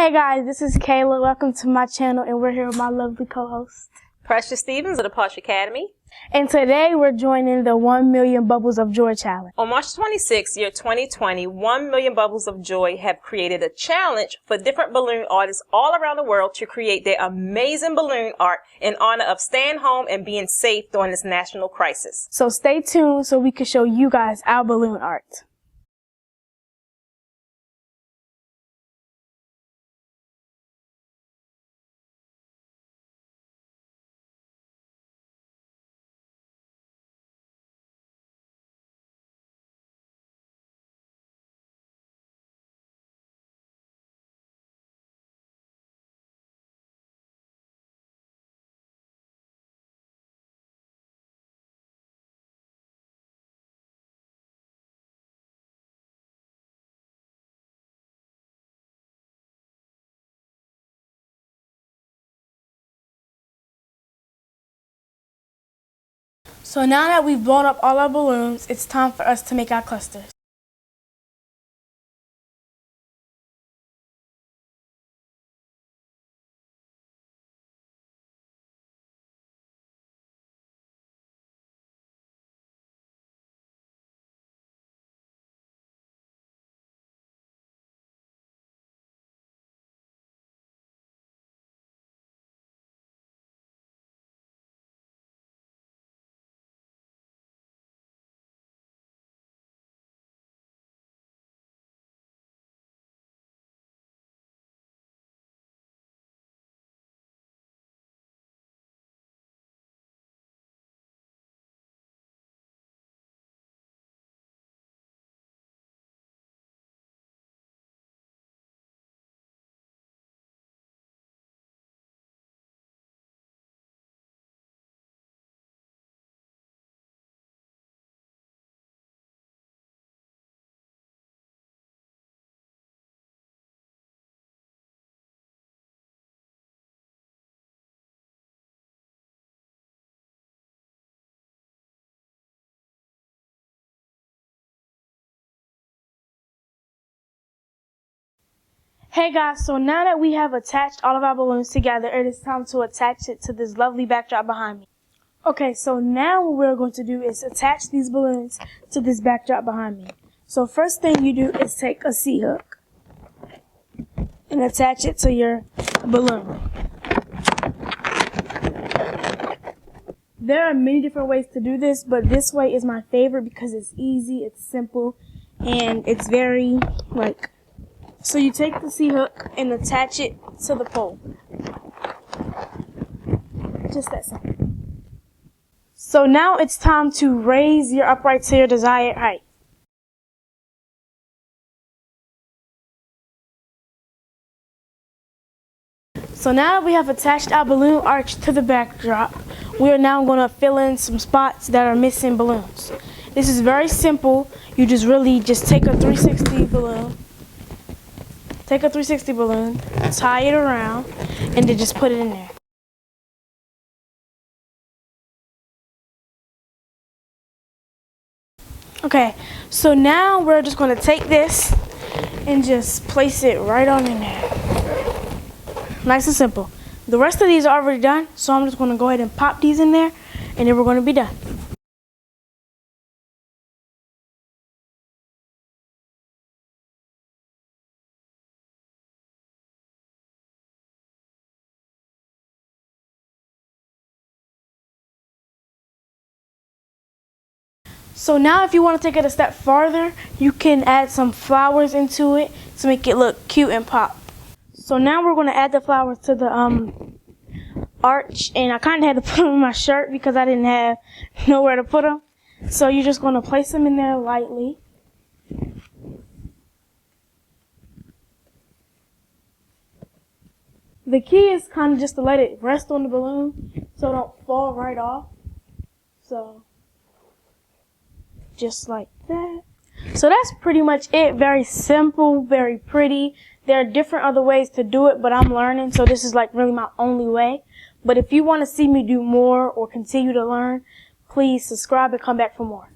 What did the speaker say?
Hey guys, this is Kayla. Welcome to my channel, and we're here with my lovely co-host, Precious Stevens of the Posh Academy. And today we're joining the 1 Million Bubbles of Joy Challenge. On March 26, year 2020, 1 Million Bubbles of Joy have created a challenge for different balloon artists all around the world to create their amazing balloon art in honor of staying home and being safe during this national crisis. So stay tuned so we can show you guys our balloon art. So now that we've blown up all our balloons, it's time for us to make our clusters. Hey guys, so now that we have attached all of our balloons together, it is time to attach it to this lovely backdrop behind me. Okay, so now what we're going to do is attach these balloons to this backdrop behind me. So first thing you do is take a C-hook and attach it to your balloon. There are many different ways to do this, but this way is my favorite because it's easy, it's simple, and it's very, so you take the C-hook and attach it to the pole. Just that simple. So now it's time to raise your upright to your desired height. So now that we have attached our balloon arch to the backdrop, we are now going to fill in some spots that are missing balloons. This is very simple. You just take a 360 balloon. Take a 360 balloon, tie it around, and then just put it in there. Okay, so now we're just going to take this and just place it right on in there. Nice and simple. The rest of these are already done, so I'm just going to go ahead and pop these in there, and then we're going to be done. So now if you want to take it a step farther, you can add some flowers into it to make it look cute and pop. So now we're going to add the flowers to the arch, and I kind of had to put them in my shirt because I didn't have nowhere to put them. So you're just going to place them in there lightly. The key is kind of just to let it rest on the balloon so it don't fall right off. So just like that. So that's pretty much it. Very simple, very pretty. There are different other ways to do it, but I'm learning, so this is really my only way. But if you want to see me do more or continue to learn, please subscribe and come back for more.